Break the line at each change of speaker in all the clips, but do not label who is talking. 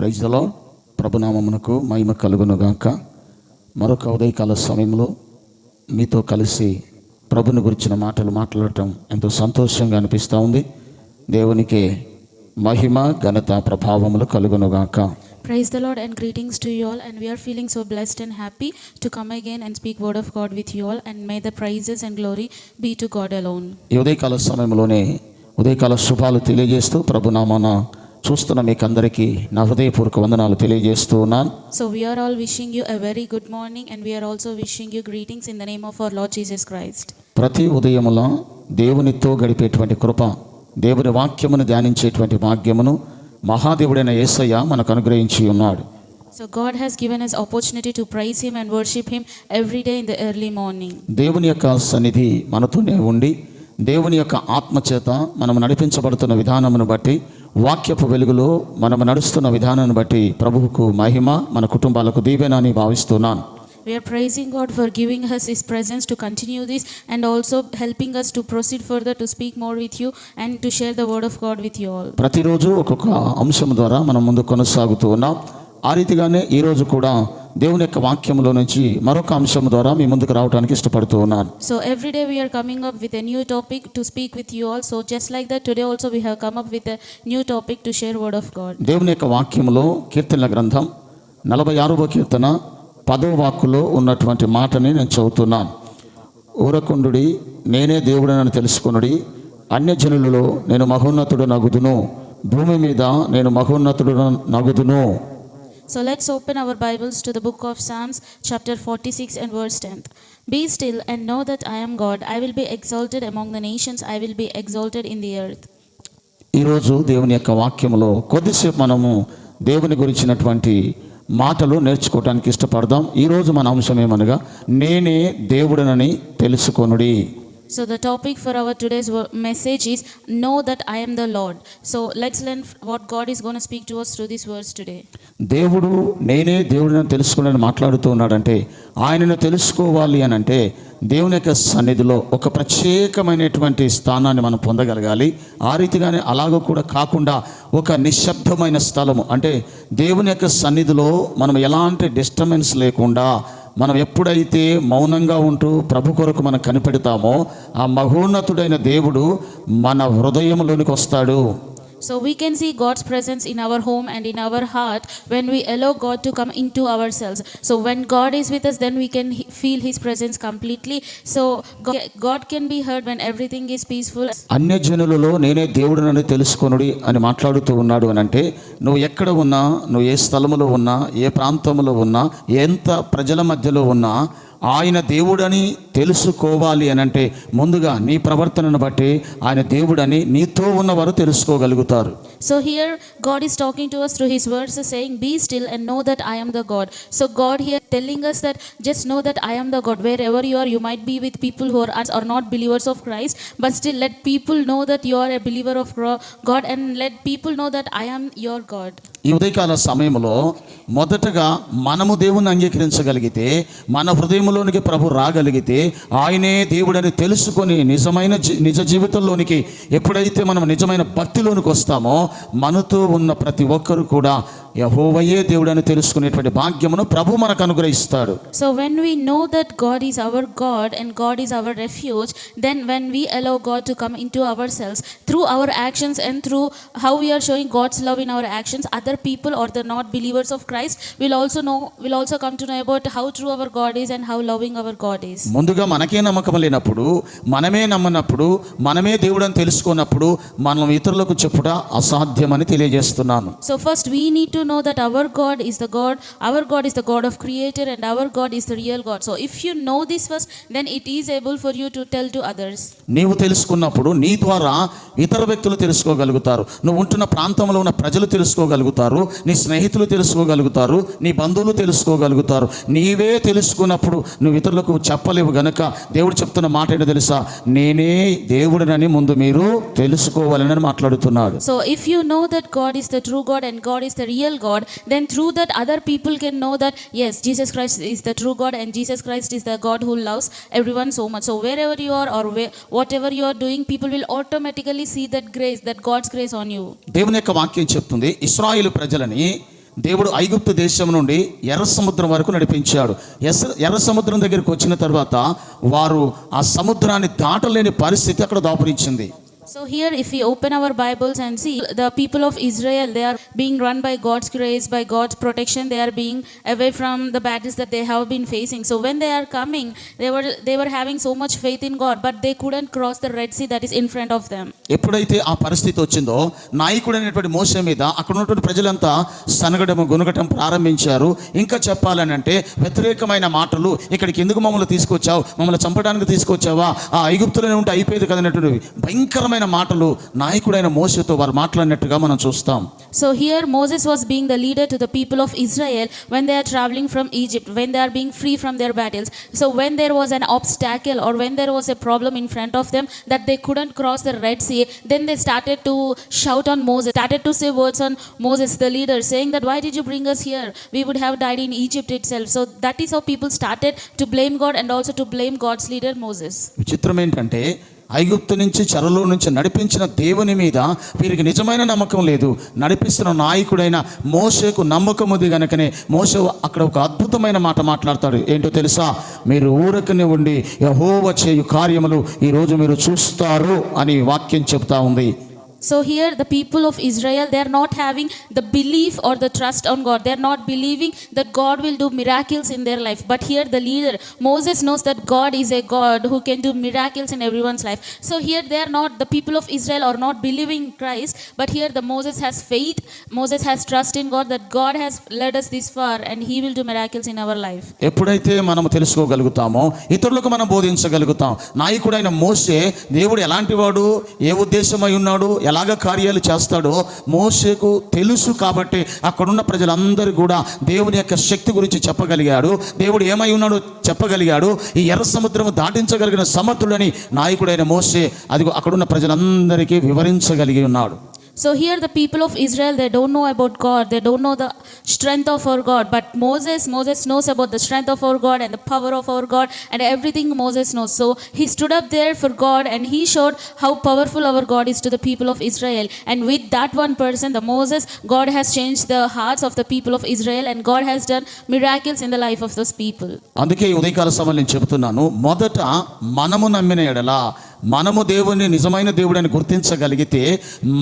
Praise the Lord. ప్రభునామమునకు మహిమ కలుగునుగాక. మరొక ఉదయకాల సమయంలో మీతో కలిసి ప్రభుని గురించిన మాటలు మాట్లాడటం ఎంతో సంతోషంగా అనిపిస్తూ ఉంది. దేవునికి మహిమ ఘనత ప్రభావములు కలుగునుగాక.
Praise the Lord and greetings to you all, and we are feeling so blessed and happy to come again and speak word of God with you all, and may the praises and glory be to God alone.
ఈ ఉదయకాల సమయంలోనే ఉదయకాల శుభాలు తెలియజేస్తూ ప్రభునామాన చూస్తున్న మీకు అందరికీ నా హృదయపూర్వక వందనాలు తెలియజేస్తూ ఉన్నాను.
So we are all wishing you a very good morning, and we are also wishing you greetings in the name of our Lord Jesus Christ.
ప్రతి ఉదయముల దేవునితో గడిపేటువంటి కృప, దేవుని వాక్యమును ధ్యానించేటువంటి భాగ్యమును మహాదేవుడైన యేసయ్య మనకు అనుగ్రహించి ఉన్నాడు.
So God has given us opportunity to praise him and worship him every day in the early morning.
దేవుని యొక్క సన్నిధి మనతోనే ఉండి దేవుని యొక్క ఆత్మచేత మనం నడిపించబడుతున్న విధానమును బట్టి, వాక్యపు వెలుగులో మనం నడుస్తున్న విధానాన్ని బట్టి ప్రభువుకు మహిమ, మన కుటుంబాలకు దీవెన అని భావిస్తున్నాను.
We are praising God for giving us his presence to continue this, and also helping us to proceed further to speak more with you and to share the word of God with you all.
ప్రతిరోజు ఒక్కొక్క అంశం ద్వారా మనం ముందు కొనసాగుతూ ఉన్నాం. ఆ రీతిగానే ఈరోజు కూడా దేవుని యొక్క వాక్యంలో నుంచి మరొక అంశం ద్వారా మీ ముందుకు రావడానికి ఇష్టపడుతూ ఉన్నాను.
So every day we are coming up with a new topic to speak with you all. So just like that, today also we have come up with a new topic to share word of God.
దేవుని యొక్క వాక్యంలో కీర్తనల గ్రంథం 46వ కీర్తన 10వ వాక్కులో ఉన్నటువంటి మాటని నేను చదువుతున్నాను. ఊరకుండుడి, నేనే దేవుడనని తెలుసుకొనుడి, అన్యజనులలో నేను మహోన్నతుడు నగుదును, భూమి మీద నేను మహోన్నతుడు నగుదును.
So let's open our Bibles to the book of Psalms chapter 46 and verse 10. Be still and know that I am God. I will be exalted among the nations. I will be exalted in the earth.
ఈరోజు దేవుని యొక్క వాక్యంలో కొద్దిసేపు మనము దేవుని గురించినటువంటి మాటలు నేర్చుకోవడానికి ఇష్టపడదాం. ఈరోజు మన అంశం ఏమనగా నేనే దేవుడనని తెలుసుకొనుడి.
So the topic for our today's message is know that I am the Lord. So let's learn what God is going to speak to us through this verse today.
దేవుడు నేనే దేవుడిని తెలుసుకుని మాట్లాడుతూ ఉన్నాడంటే, ఆయనను తెలుసుకోవాలి అని అంటే దేవుని యొక్క సన్నిధిలో ఒక ప్రత్యేకమైనటువంటి స్థానాన్ని మనం పొందగలగాలి. ఆ రీతిగానే అలాగూ కూడా కాకుండా ఒక నిశ్శబ్దమైన స్థలము, అంటే దేవుని యొక్క సన్నిధిలో మనం ఎలాంటి డిస్టర్బెన్స్ లేకుండా మనం ఎప్పుడైతే మౌనంగా ఉంటూ ప్రభు కొరకు మనం కనిపెడతామో ఆ మహోన్నతుడైన దేవుడు మన హృదయంలోనికి వస్తాడు.
So we can see God's presence in our home and in our heart when we allow God to come into ourselves. So when God is with us, then we can feel his presence completely. So God can be heard when everything is peaceful.
అన్యజనులలో నేనే దేవుడినని తెలుసుకొనుడి అని మాట్లాడుతూ ఉన్నాడు అని అంటే, నువ్వు ఎక్కడ ఉన్నా, నువ్వు ఏ స్థలములో ఉన్నా, ఏ ప్రాంతంలో ఉన్నా, ఎంత ప్రజల మధ్యలో ఉన్నా ఆయన దేవుడని తెలుసుకోవాలి అని అంటే ముందుగా నీ ప్రవర్తనను బట్టి ఆయన దేవుడని నీతో ఉన్నవారు తెలుసుకోగలుగుతారు.
So here God is talking to us through his words, saying be still and know that I am the God. So God here telling us that just know that I am the God. Wherever you are, you might be with people who are not believers of Christ, but still let people know that you are a believer of God, and let people know that I am your God.
ఈ ఉదయకాల సమయంలో మొదటగా మనము దేవుని అంగీకరించగలిగితే, మన హృదయంలోనికి ప్రభు రాగలిగితే, ఆయనే దేవుడని తెలుసుకొని నిజ జీవితంలోనికి ఎప్పుడైతే మనం నిజమైన భక్తిలోనికి వస్తామో మనతో ఉన్న ప్రతి ఒక్కరు కూడా యెహోవాయే దేవుడని తెలుసుకునేటువంటి భాగ్యమును ప్రభు మనకు అనుగ్రహిస్తాడు.
So when we know that God is our God and God is our refuge, then when we allow God to come into ourselves through our actions and through how we are showing God's love in our actions, other people or the not believers of Christ will also come to know about how true our God is and how loving our God is.
ముందుగా మనకే నమ్మకం లేనప్పుడు, మనమే నమ్మనప్పుడు, మనమే దేవుడని తెలుసుకున్నప్పుడు మనం ఇతరులకు చెప్పుట అసాధ్యమని తెలియజేస్తున్నాను.
So first we need to know that our God is the God of creator, and our God is the real God. So if you know this first, then it is able for you to tell to others.
నీవు తెలుసుకున్నప్పుడు నీ ద్వారా ఇతర వ్యక్తులు తెలుసుకోగలుగుతారు, నువ్వు ఉంటున్న ప్రాంతంలో ఉన్న ప్రజలు తెలుసుకోగలుగుతారు, నీ స్నేహితులు తెలుసుకోగలుగుతారు, నీ బంధువులు తెలుసుకోగలుగుతారు. నీవే తెలుసుకున్నప్పుడు నువ్వు ఇతరులకు చెప్పలేవు గనక దేవుడు చెప్తున్న మాట ఏంటో తెలుసా, నేనే దేవుడినని ముందు మీరు తెలుసుకోవాలని మాట్లాడుతున్నాడు.
So if you know that God is the true God and God is the real God, then through that other people can know that yes, Jesus Christ is the true God and Jesus Christ is the God who loves everyone so much. So wherever you are or whatever you are doing, people will automatically see that grace, that God's grace on you.
దేవుని యొక్క వాక్యం చెప్తుంది, ఇశ్రాయేలు ప్రజలని దేవుడు ఐగుప్తు దేశం నుండి ఎర్ర సముద్రం వరకు నడిపించాడు. ఎర్ర సముద్రం దగ్గరికి వచ్చిన తర్వాత వారు ఆ సముద్రాన్ని దాటలేని పరిస్థితి అక్కడ దాపురించింది.
So here if we open our Bibles and see, the people of Israel, they are being run by God's grace, by God's protection. They are being away from the battles that they have been facing. So when they are coming, they were having so much faith in God, but they couldn't cross the Red Sea that is in front of them.
ఎప్పుడైతే ఆ పరిస్థితి వచ్చిందో నాయకుడైనటువంటి మోషే మీద అక్కడ ఉన్నటువంటి ప్రజలంతా సనగడం గునగటం ప్రారంభించారు. ఇంకా చెప్పాలని అంటే వ్యతిరేకమైన మాటలు, ఇక్కడికి ఎందుకు మమ్మల్ని తీసుకొచ్చావు, మమ్మల్ని చంపడానికి తీసుకొచ్చావా, ఆ ఐగుప్తులోనే ఉంటే అయిపోయేది కదన్నటువంటి భయంకరమైన మాటలు నాయకుడైన మోషేతో వారు మాట్లాడినట్టుగా మనం చూస్తాం.
So here Moses was being the leader to the people of Israel when they are traveling from Egypt, when they are being free from their battles. So when there was an obstacle or when there was a problem in front of them that they couldn't cross the Red Sea, then they started to shout on Moses, started to say words on Moses, the leader, saying that why did you bring us here? We would have died in Egypt itself. So that is how people started to blame God and also to blame God's leader Moses.
విచిత్రం ఏంటంటే ఐగుప్తు నుంచి చెరలో నుంచి నడిపించిన దేవుని మీద వీరికి నిజమైన నమ్మకం లేదు. నడిపిస్తున్న నాయకుడైన మోషేకు నమ్మకం ఉంది కనుకనే మోషే అక్కడ ఒక అద్భుతమైన మాట మాట్లాడతాడు. ఏంటో తెలుసా, మీరు ఊరకనే ఉండి యెహోవా చేయు కార్యములు ఈరోజు మీరు చూస్తారు అని వాక్యం చెప్తా ఉంది.
So here the people of Israel, they are not having the belief or the trust on God. They are not believing that God will do miracles in their life. But here the leader, Moses, knows that God is a God who can do miracles in everyone's life. So here they are not, the people of Israel are not believing Christ. But here the Moses has faith, Moses has trust in God that God has led us this far and he will do miracles in our life.
ఎప్పుడైతే మనం తెలుసుకోగలుగుతామో ఇతరులకు మనం బోధించగలుగుతాం. నాయకుడైన మోషే దేవుడు ఎలాంటి వాడు, ఏ ఉద్దేశమై ఉన్నాడు, ఎలాగ కార్యాలు చేస్తాడో మోషేకు తెలుసు. కాబట్టి అక్కడున్న ప్రజలందరూ కూడా దేవుని యొక్క శక్తి గురించి చెప్పగలిగాడు, దేవుడు ఏమై ఉన్నాడో చెప్పగలిగాడు. ఈ ఎర్ర సముద్రము దాటించగలిగిన సమర్థుడని నాయకుడైన మోషే అదిగో అక్కడున్న ప్రజలందరికీ వివరించగలిగి ఉన్నాడు.
So here the people of Israel, they don't know about God, they don't know the strength of our God, but Moses knows about the strength of our God and the power of our God and everything Moses knows. So he stood up there for God and he showed how powerful our God is to the people of Israel, and with that one person, the Moses, God has changed the hearts of the people of Israel and God has done miracles in the life of those people.
అందుకే ఈ ఉదయకాల సమయంలో నేను చెబుతున్నాను, మొదట మనము నమ్మిన ఎడల, మనము దేవుని నిజమైన దేవుడని గుర్తించగలిగితే,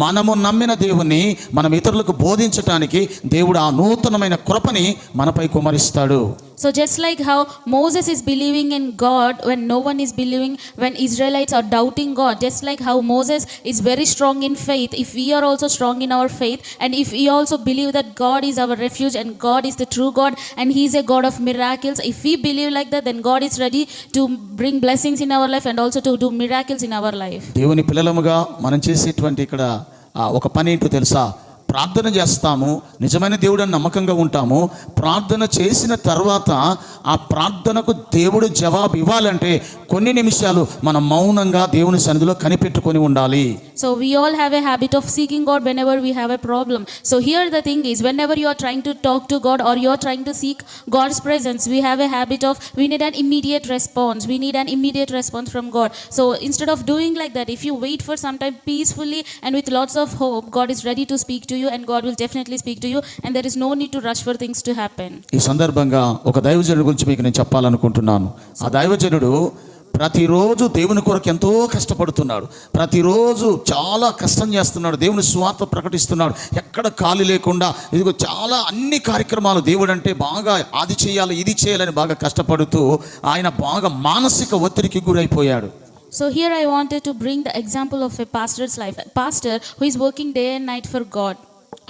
మనము నమ్మిన దేవుని మనం ఇతరులకు బోధించటానికి దేవుడు ఆ నూతనమైన కృపని మనపై కుమరిస్తాడు.
So just like how Moses is believing in God when no one is believing, when Israelites are doubting God, just like how Moses is very strong in faith, if we are also strong in our faith and if we also believe that God is our refuge and God is the true God and he is a God of miracles, if we believe like that, then God is ready to bring blessings in our life and also to do miracles in our life.
దేవుని పిల్లలముగా మనం చేసేటువంటి ఇక్కడ ఒక పని ఏంటో తెలుసా, ప్రార్థన చేస్తాము, నిజమైన దేవుడని నమ్మకంగా ఉంటాము. ప్రార్థన చేసిన తర్వాత ఆ ప్రార్థనకు దేవుడు జవాబు ఇవ్వాలంటే కొన్ని నిమిషాలు మనం మౌనంగా దేవుని సన్నిధిలో కనిపెట్టుకొని ఉండాలి.
So we all have a habit of seeking God whenever we have a problem. So here the thing is, whenever you are trying to talk to God or you are trying to seek God's presence, we have a habit of, we need an immediate response. We need an immediate response from God. So instead of doing like that, if you wait for some time peacefully and with lots of hope, God is ready to speak to you and God will definitely speak to you and there is no need to rush for things to happen.
ఈ సందర్భంగా ఒక దైవజనుడి గురించి మీకు నేను చెప్పాలనుకుంటున్నాను. ఆ దైవజనుడు ప్రతిరోజు దేవుని కొరకు ఎంతో కష్టపడుతున్నాడు, ప్రతిరోజు చాలా కష్టం చేస్తున్నాడు, దేవుని సువార్త ప్రకటిస్తున్నాడు, ఎక్కడ ఖాళీ లేకుండా. ఇదిగో చాలా అన్ని కార్యక్రమాలు దేవుడు అంటే బాగా అది చేయాలి ఇది చేయాలని బాగా కష్టపడుతూ ఆయన బాగా మానసిక ఒత్తిడికి గురైపోయాడు.
So here I wanted to bring the example of a pastor's life, a pastor who is working day and night for God.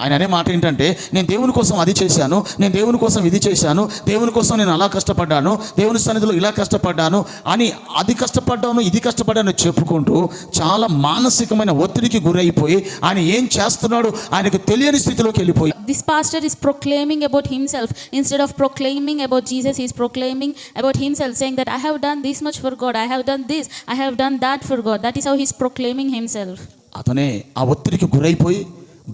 ఆయన అనే మాట ఏంటంటే, నేను దేవుని కోసం అది చేశాను, నేను దేవుని కోసం ఇది చేశాను, దేవుని కోసం నేను అలా కష్టపడ్డాను, దేవుని సన్నిధిలో ఇలా కష్టపడ్డాను అని, అది కష్టపడ్డాను ఇది కష్టపడ్డాను చెప్పుకుంటూ చాలా మానసికమైన ఒత్తిడికి గురైపోయి ఆయన ఏం చేస్తున్నాడు ఆయనకు తెలియని స్థితిలోకి వెళ్ళిపోయి.
This pastor is proclaiming about himself. Instead of proclaiming about Jesus, he is proclaiming about himself, saying that I have done this much for God, I have done this, I have done that for God. That is how he is proclaiming himself.
అతనే ఆ ఒత్తిడికి గురైపోయి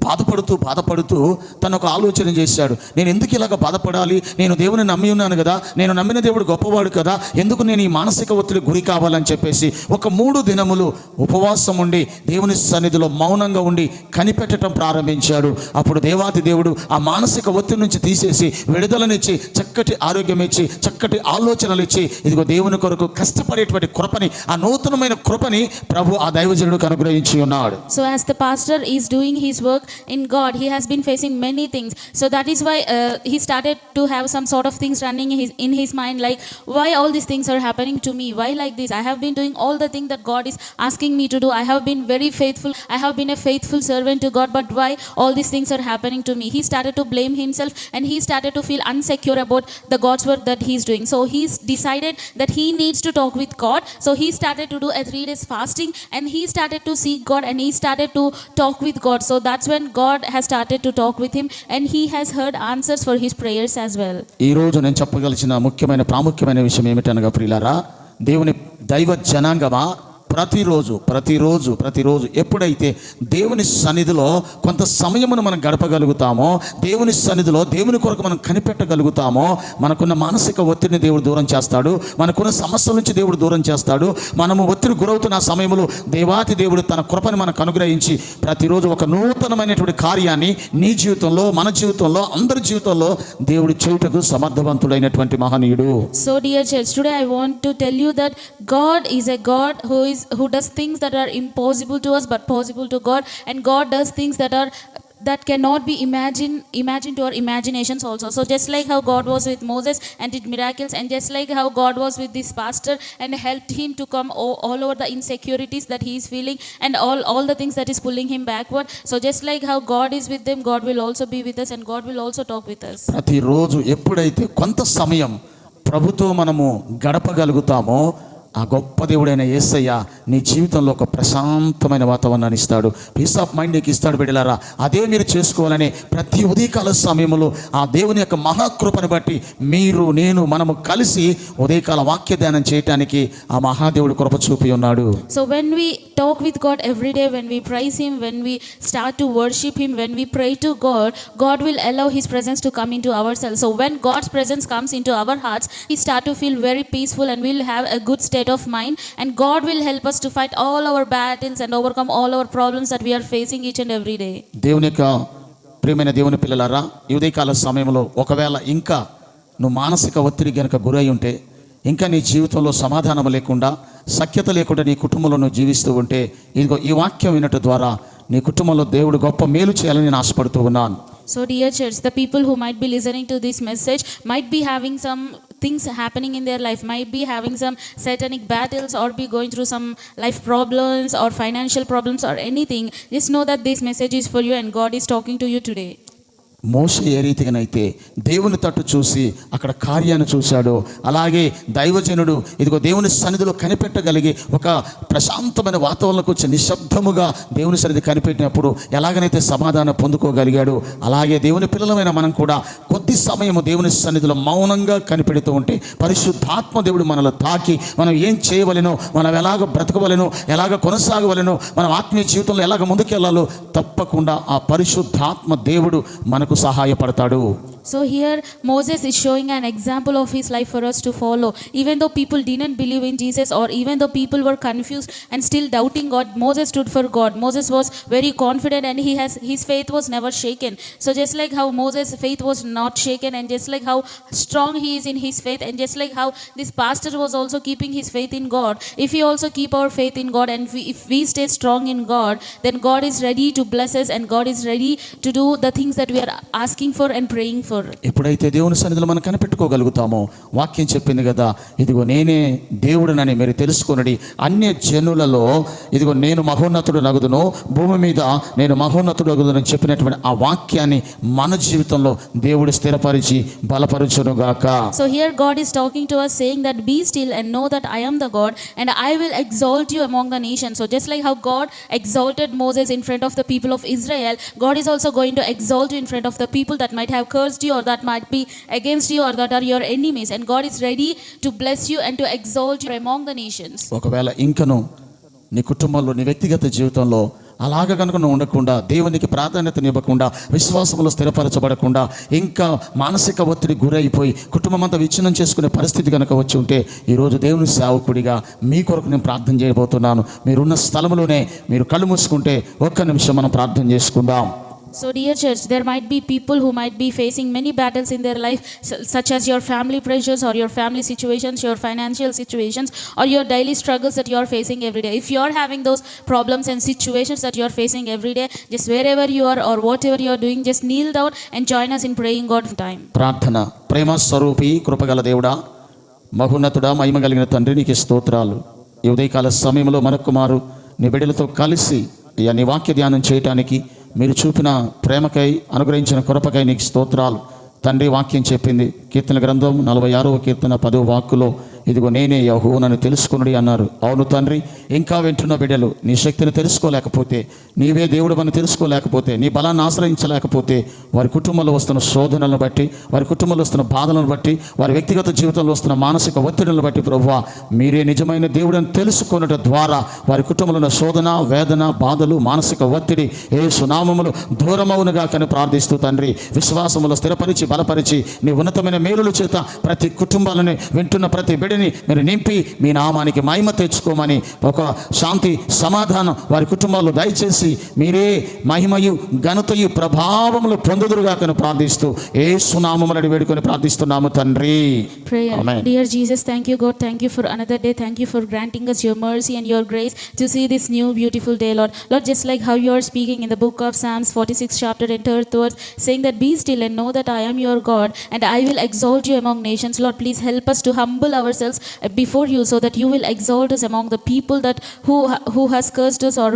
బాధపడుతూ తను ఒక ఆలోచన చేశాడు. నేను ఎందుకు ఇలాగ బాధపడాలి? నేను దేవుని నమ్మి ఉన్నాను కదా, నేను నమ్మిన దేవుడు గొప్పవాడు కదా, ఎందుకు నేను ఈ మానసిక ఒత్తిడి గురి కావాలని చెప్పేసి ఒక 3 దినములు ఉపవాసం ఉండి దేవుని సన్నిధిలో మౌనంగా ఉండి కనిపెట్టడం ప్రారంభించాడు. అప్పుడు దేవాతి దేవుడు ఆ మానసిక ఒత్తిడి నుంచి తీసేసి విడుదలనిచ్చి చక్కటి ఆరోగ్యం ఇచ్చి చక్కటి ఆలోచనలు ఇచ్చి ఇదిగో దేవుని కొరకు కష్టపడేటువంటి కృపని, ఆ నూతనమైన కృపని ప్రభు ఆ దైవజనుడికి అనుగ్రహించి ఉన్నాడు.
So as the pastor is doing his work in God, he has been facing many things. So that is why he started to have some sort of things running in his mind, like why all these things are happening to me? Why like this? I have been doing all the things that God is asking me to do. I have been very faithful. I have been a faithful servant to God, but why all these things are happening to me? He started to blame himself and he started to feel insecure about the God's work that he is doing. So he's decided that he needs to talk with God. So he started to do a 3 days fasting and he started to seek God and he started to talk with God. So that's when God has started to talk with him and he has heard answers for his prayers as well.
ఈ రోజు నేను చెప్పగలిసిన ప్రాముఖ్యమైన విషయం ఏమిటనగా ప్రియులారా, దేవుని దైవ జనాంగమా, ప్రతిరోజు ఎప్పుడైతే దేవుని సన్నిధిలో కొంత సమయమును మనం గడపగలుగుతామో, దేవుని సన్నిధిలో దేవుని కొరకు మనం కనిపెట్టగలుగుతామో, మనకున్న మానసిక ఒత్తిడిని దేవుడు దూరం చేస్తాడు, మనకున్న సమస్యల నుంచి దేవుడు దూరం చేస్తాడు. మనము ఒత్తిడి గురవుతున్న సమయంలో దేవాతి దేవుడు తన కృపను మనకు అనుగ్రహించి ప్రతిరోజు ఒక నూతనమైనటువంటి కార్యాన్ని నీ జీవితంలో, మన జీవితంలో, అందరి జీవితంలో దేవుడు చేయుటకు సమర్థవంతుడైనటువంటి మహనీయుడు.
So dear church, today I want to tell you that God is a God who does things that are impossible to us but possible to God, and God does things that cannot be imagined to our imaginations also. So just like how God was with Moses and did miracles, and just like how God was with this pastor and helped him to come all over the insecurities that he is feeling and all the things that is pulling him backward. So just like how God is with them, God will also be with us and God will also talk with us.
ప్రతిరోజు ఎప్పుడైతే కొంత సమయం ప్రభుతో మనము గడపగలుగుతామో, ఆ గొప్ప దేవుడైన యేసయ్య నీ జీవితంలో ఒక ప్రశాంతమైన వాతావరణాన్ని ఇస్తాడు, పీస్ ఆఫ్ మైండ్ నీకు ఇస్తాడు. బిడ్డలారా, అదే మీరు చేసుకోవాలని ప్రతి ఉదయకాల సమయంలో ఆ దేవుని యొక్క మహాకృపను బట్టి మీరు, నేను, మనము కలిసి ఉదయకాల వాక్య ధ్యానం చేయటానికి ఆ మహాదేవుడు కృప చూపి ఉన్నాడు.
So when we talk with God every day, when we praise him, when we start to worship him, when we pray to God, God will allow his presence to come into ourselves. So when God's presence comes into our hearts, we start to feel very peaceful and we'll have a good state of mind, and God will help us to fight all our battles and overcome all our problems that we are facing each and every day.
దేవుని యొక్క ప్రియమైన దేవుని పిల్లలారా, ఈ ఉదయకాల సమయంలో ఒకవేళ ఇంకా నువ్వు మానసిక ఒత్తిడి గనుక గురై ఉంటే, ఇంకా నీ జీవితంలో సమాధానం లేకుండా, సఖ్యత లేకుండా నీ కుటుంబంలో నువ్వు జీవిస్తూ ఉంటే, ఇదిగో ఈ వాక్యం వినటం ద్వారా నీ కుటుంబంలో దేవుడు గొప్ప మేలు చేయాలని నేను ఆశపడుతూ ఉన్నాను.
So dear church, the people who might be listening to this message might be having some things happening in their life, might be having some satanic battles or be going through some life problems or financial problems or anything. Just know that this message is for you and God is talking to you today.
మోషే ఏ రీతిగానైతే దేవుని తట్టు చూసి అక్కడ కార్యాన్ని చూశాడో, అలాగే దైవజనుడు ఇదిగో దేవుని సన్నిధిలో కనిపెట్టగలిగి ఒక ప్రశాంతమైన వాతావరణంలోకి వచ్చి నిశ్శబ్దముగా దేవుని సన్నిధి కనిపెట్టినప్పుడు ఎలాగనైతే సమాధానం పొందుకోగలిగాడు, అలాగే దేవుని పిల్లలమైన మనం కూడా కొద్ది సమయము దేవుని సన్నిధిలో మౌనంగా కనిపెడుతూ ఉంటే పరిశుద్ధాత్మ దేవుడు మనల్ని తాకి మనం ఏం చేయవలెనో, మనం ఎలాగ బ్రతకవలెనో, ఎలాగ కొనసాగవలెనో, మనం ఆత్మీయ జీవితంలో ఎలాగ ముందుకెళ్లాలో తప్పకుండా ఆ పరిశుద్ధాత్మ దేవుడు మనకు సహాయపడతాడు.
So here Moses is showing an example of his life for us to follow. Even though people didn't believe in Jesus, or even though people were confused and still doubting God, Moses stood for God. Moses was very confident and his faith was never shaken. So just like how Moses' faith was not shaken, and just like how strong he is in his faith, and just like how this pastor was also keeping his faith in God, if we also keep our faith in God and if we stay strong in God, then God is ready to bless us and God is ready to do the things that we are asking for and praying for.
ఎప్పుడైతే దేవుని సన్నిధిలో మనం కనిపెట్టుకోగలుగుతామో, వాక్యం చెప్పింది కదా, ఇదిగో నేనే దేవుడినని మీరు తెలుసుకొనుడి, అన్య జనులలో ఇదిగో నేను మహోన్నతుడు నగుదును, భూమి మీద నేను మహోన్నతుడు నగుదునని చెప్పినటువంటి ఆ వాక్యాన్ని మన జీవితంలో దేవుడు స్థిరపరిచి బలపరచును గాక.
So here God is talking to us saying that be still and know that I am the God and I will exalt you among the nations. So just like how God exalted Moses in front of the people of Israel, God is also going to exalt you in front of the people that might have cursed you or that might be against you or that are your enemies, and God is ready to bless you and to exalt you among the nations.
ఒకవేళ ఇంకను నీ కుటుంబంలో, నీ వ్యక్తిగత జీవితంలో అలాగ కనుక నువ్వు ఉండకుండా, దేవునికి ప్రాధాన్యతనివ్వకుండా, విశ్వాసంలో స్థిరపరచబడకుండా, ఇంకా మానసిక ఒత్తిడి గురైపోయి కుటుంబం అంతా విచ్ఛిన్నం చేసుకునే పరిస్థితి కనుక వచ్చి ఉంటే, ఈరోజు దేవుని సేవకుడిగా మీ కొరకు నేను ప్రార్థన చేయబోతున్నాను. మీరున్న స్థలంలోనే మీరు కళ్ళు మూసుకుంటే ఒక్క నిమిషం మనం ప్రార్థన చేసుకుందాం.
So dear church, there might be people who might be facing many battles in their life, such as your family pressures or your family situations, your financial situations, or your daily struggles that you are facing every day. If you are having those problems and situations that you are facing every day, just wherever you are or whatever you are doing, just kneel down and join us in praying God's time.
ప్రార్థన. ప్రేమ స్వరూపి, కృపగల దేవుడా, మహోన్నతుడా, మహిమ కలిగిన తండ్రి, నీకు స్తోత్రాలు. ఈ ఉదయకాల సమయంలో మరొకమారు నీ బిడ్డలతో కలిసి అయ్యా నీ వాక్య ధ్యానం చేయటానికి మీరు చూపిన ప్రేమకై, అనుగ్రహించిన కృపకై నీకు స్తోత్రాలు తండ్రి. వాక్యం చెప్పింది కీర్తన గ్రంథం 46వ కీర్తన 10వ వాక్కులో, ఇదిగో నేనే యెహోవానని తెలుసుకునుడి అన్నారు. అవును తండ్రి, ఇంకా వింటున్న బిడ్డలు నీ శక్తిని తెలుసుకోలేకపోతే, నీవే దేవుడు అని తెలుసుకోలేకపోతే, నీ బలాన్ని ఆశ్రయించలేకపోతే, వారి కుటుంబంలో వస్తున్న శోధనలను బట్టి, వారి కుటుంబంలో వస్తున్న బాధలను బట్టి, వారి వ్యక్తిగత జీవితంలో వస్తున్న మానసిక ఒత్తిడులను బట్టి ప్రభువా, మీరే నిజమైన దేవుడని తెలుసుకున్నట ద్వారా వారి కుటుంబంలో ఉన్న శోధన, వేదన, బాధలు, మానసిక ఒత్తిడి యేసు నామములో దూరమవునుగా కని ప్రార్థిస్తూ తండ్రి, విశ్వాసములో స్థిరపరిచి బలపరిచి నీ ఉన్నతమైన మేలుల చేత ప్రతి కుటుంబాలను వింటున్న ప్రతి బిడ్డని మీరు నింపి మీ నామానికి మహిమ తెచ్చుకోమని, ఒక శాంతి సమాధానం వారి కుటుంబాల్లో దయచేసి మీరే మహిమయు ఘనతయు ప్రభావములు పొందుదురుగా కను ప్రార్థిస్తూ యేసు నామములో వేడుకొని ప్రార్థిస్తున్నాము తండ్రి.
Prayer.
Amen.
Dear Jesus, thank you God, thank you for another day, thank you for granting us your mercy and your grace to see this new beautiful day, Lord. Lord, just like how you are speaking in the book of Psalms 46 chapter and 3rd verse, saying that be still and know that I am your God and I will exalt you among nations. Lord, please help us to humble ourselves before you so that you will exalt us among the people that who has cursed us or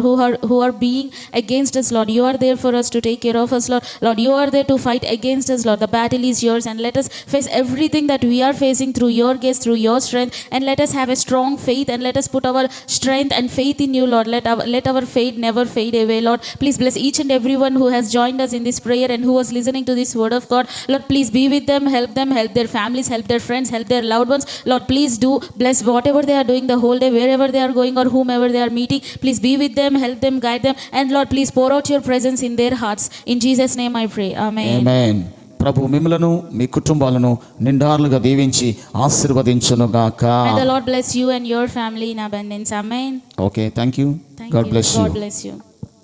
who are being against us. Lord, you are there for us to take care of us, Lord. Lord, you are there to fight against us, Lord. The battle is yours and let us face everything that we are facing through your grace, through your strength, and let us have a strong faith and let us put our strength and faith in you, Lord. Let our faith never fade away, Lord. Please bless each and everyone who has joined us in this prayer and who was listening to this word of God. Lord, please be with them, help their families, help their friends, help their loved ones. Lord, please do bless whatever they are doing the whole day, wherever they are going or whomever they are meeting. Please be with them, help them, guide them, and Lord, please pour out your presence in their hearts. In Jesus' name I pray. Amen.
Amen. ప్రభు మిమ్మలను మీ కుటుంబాలను నిండార్లుగా దీవించి ఆశీర్వదించును గాక.
May the Lord bless you and your family in abundance. Amen.
Okay, thank you.
Thank
God
you.
bless you.
God bless you.